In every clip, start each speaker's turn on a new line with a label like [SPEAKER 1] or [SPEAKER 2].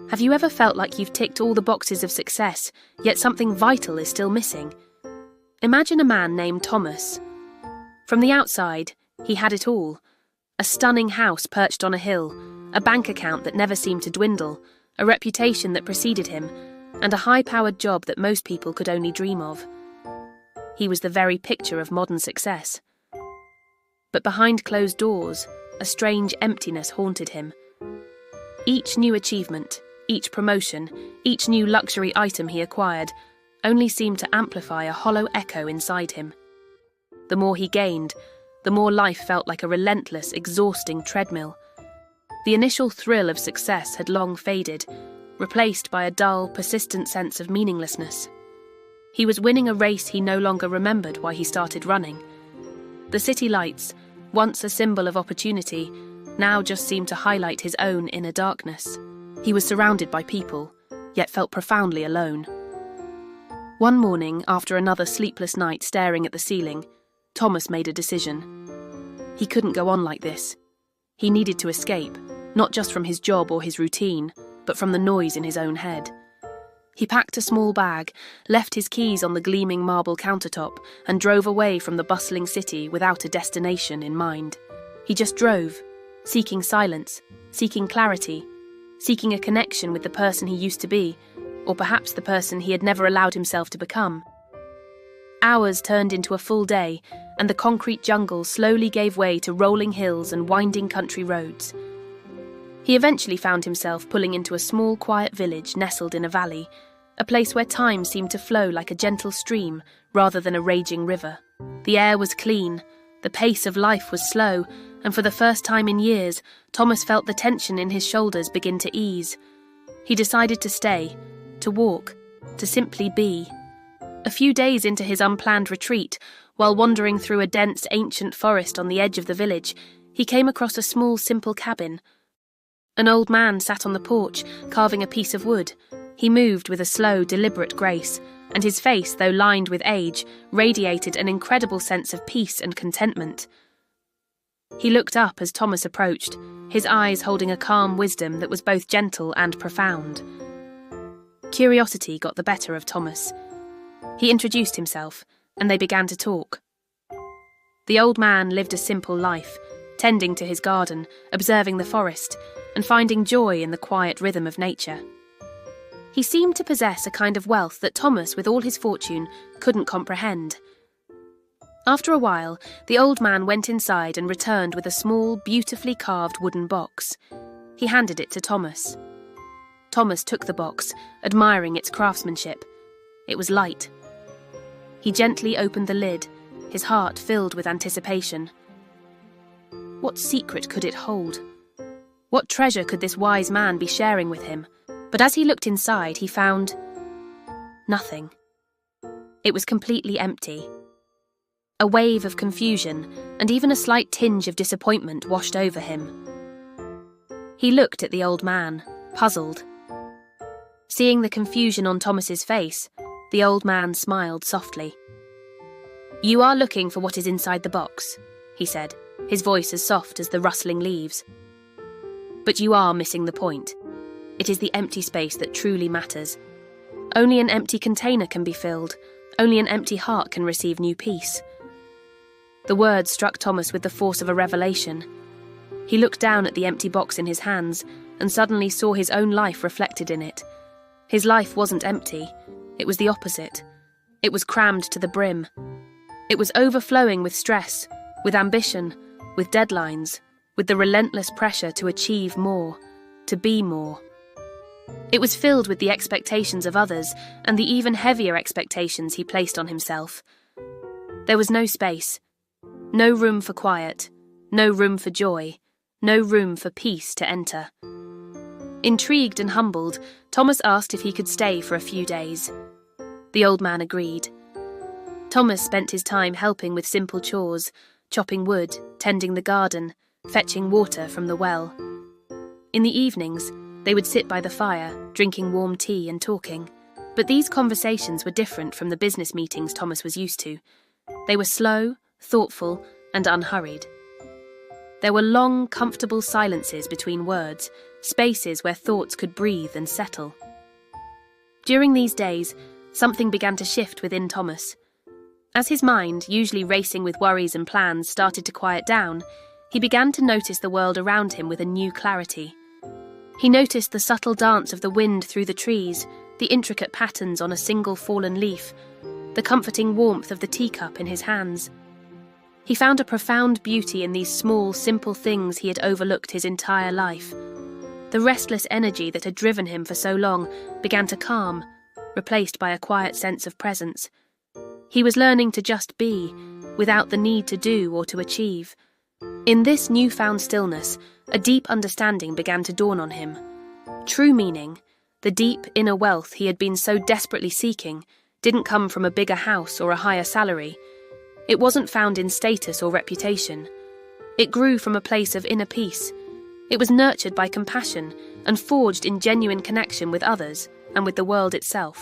[SPEAKER 1] Have you ever felt like you've ticked all the boxes of success, yet something vital is still missing? Imagine a man named Thomas. From the outside, he had it all. A stunning house perched on a hill, a bank account that never seemed to dwindle, a reputation that preceded him, and a high-powered job that most people could only dream of. He was the very picture of modern success. But behind closed doors, a strange emptiness haunted him. Each new achievement, each promotion, each new luxury item he acquired only seemed to amplify a hollow echo inside him. The more he gained, the more life felt like a relentless, exhausting treadmill. The initial thrill of success had long faded, replaced by a dull, persistent sense of meaninglessness. He was winning a race he no longer remembered why he started running. The city lights, once a symbol of opportunity, now just seemed to highlight his own inner darkness. He was surrounded by people, yet felt profoundly alone. One morning, after another sleepless night staring at the ceiling, Thomas made a decision. He couldn't go on like this. He needed to escape, not just from his job or his routine, but from the noise in his own head. He packed a small bag, left his keys on the gleaming marble countertop, and drove away from the bustling city without a destination in mind. He just drove, seeking silence, seeking clarity, seeking a connection with the person he used to be, or perhaps the person he had never allowed himself to become. Hours turned into a full day, and the concrete jungle slowly gave way to rolling hills and winding country roads. He eventually found himself pulling into a small, quiet village nestled in a valley, a place where time seemed to flow like a gentle stream rather than a raging river. The air was clean, the pace of life was slow, and for the first time in years, Thomas felt the tension in his shoulders begin to ease. He decided to stay, to walk, to simply be. A few days into his unplanned retreat, while wandering through a dense, ancient forest on the edge of the village, he came across a small, simple cabin. An old man sat on the porch, carving a piece of wood. He moved with a slow, deliberate grace, and his face, though lined with age, radiated an incredible sense of peace and contentment. He looked up as Thomas approached, his eyes holding a calm wisdom that was both gentle and profound. Curiosity got the better of Thomas. He introduced himself, and they began to talk. The old man lived a simple life, tending to his garden, observing the forest, and finding joy in the quiet rhythm of nature. He seemed to possess a kind of wealth that Thomas, with all his fortune, couldn't comprehend. After a while, the old man went inside and returned with a small, beautifully carved wooden box. He handed it to Thomas. Thomas took the box, admiring its craftsmanship. It was light. He gently opened the lid, his heart filled with anticipation. What secret could it hold? What treasure could this wise man be sharing with him? But as he looked inside, he found nothing. It was completely empty. A wave of confusion and even a slight tinge of disappointment washed over him. He looked at the old man, puzzled. Seeing the confusion on Thomas's face, the old man smiled softly. "You are looking for what is inside the box," he said, his voice as soft as the rustling leaves. "But you are missing the point. It is the empty space that truly matters. Only an empty container can be filled. Only an empty heart can receive new peace." The words struck Thomas with the force of a revelation. He looked down at the empty box in his hands and suddenly saw his own life reflected in it. His life wasn't empty. It was the opposite. It was crammed to the brim. It was overflowing with stress, with ambition, with deadlines, with the relentless pressure to achieve more, to be more. It was filled with the expectations of others and the even heavier expectations he placed on himself. There was no space, no room for quiet, no room for joy, no room for peace to enter. Intrigued and humbled, Thomas asked if he could stay for a few days. The old man agreed. Thomas spent his time helping with simple chores, chopping wood, tending the garden, fetching water from the well. In the evenings, they would sit by the fire, drinking warm tea and talking. But these conversations were different from the business meetings Thomas was used to. They were slow, thoughtful, and unhurried. There were long, comfortable silences between words, spaces where thoughts could breathe and settle. During these days, something began to shift within Thomas. As his mind, usually racing with worries and plans, started to quiet down, he began to notice the world around him with a new clarity. He noticed the subtle dance of the wind through the trees, the intricate patterns on a single fallen leaf, the comforting warmth of the teacup in his hands. He found a profound beauty in these small, simple things he had overlooked his entire life. The restless energy that had driven him for so long began to calm, replaced by a quiet sense of presence. He was learning to just be, without the need to do or to achieve. In this newfound stillness, a deep understanding began to dawn on him. True meaning, the deep inner wealth he had been so desperately seeking, didn't come from a bigger house or a higher salary. It wasn't found in status or reputation. It grew from a place of inner peace. It was nurtured by compassion and forged in genuine connection with others and with the world itself.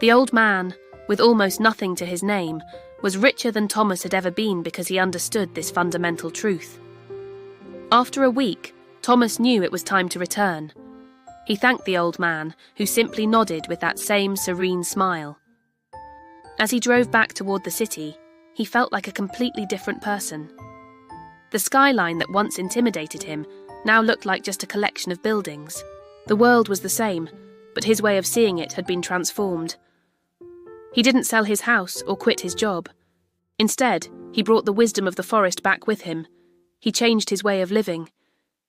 [SPEAKER 1] The old man, with almost nothing to his name, was richer than Thomas had ever been because he understood this fundamental truth. After a week, Thomas knew it was time to return. He thanked the old man, who simply nodded with that same serene smile. As he drove back toward the city, he felt like a completely different person. The skyline that once intimidated him now looked like just a collection of buildings. The world was the same, but his way of seeing it had been transformed. He didn't sell his house or quit his job. Instead, he brought the wisdom of the forest back with him. He changed his way of living.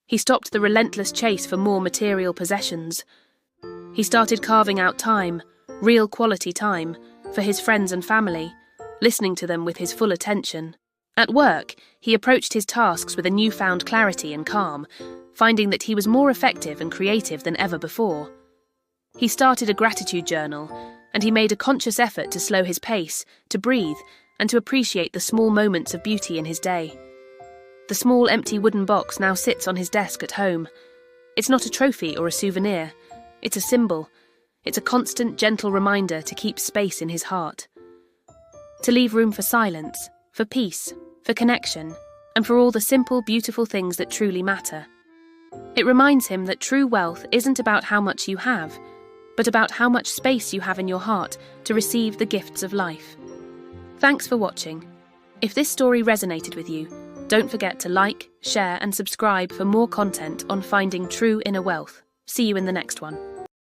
[SPEAKER 1] He stopped the relentless chase for more material possessions. He started carving out time, real quality time, for his friends and family, listening to them with his full attention. At work, he approached his tasks with a newfound clarity and calm, finding that he was more effective and creative than ever before. He started a gratitude journal, and he made a conscious effort to slow his pace, to breathe, and to appreciate the small moments of beauty in his day. The small empty wooden box now sits on his desk at home. It's not a trophy or a souvenir. It's a symbol. It's a constant, gentle reminder to keep space in his heart. To leave room for silence, for peace, for connection, and for all the simple, beautiful things that truly matter. It reminds him that true wealth isn't about how much you have, but about how much space you have in your heart to receive the gifts of life. Thanks for watching. If this story resonated with you, don't forget to like, share, and subscribe for more content on finding true inner wealth. See you in the next one.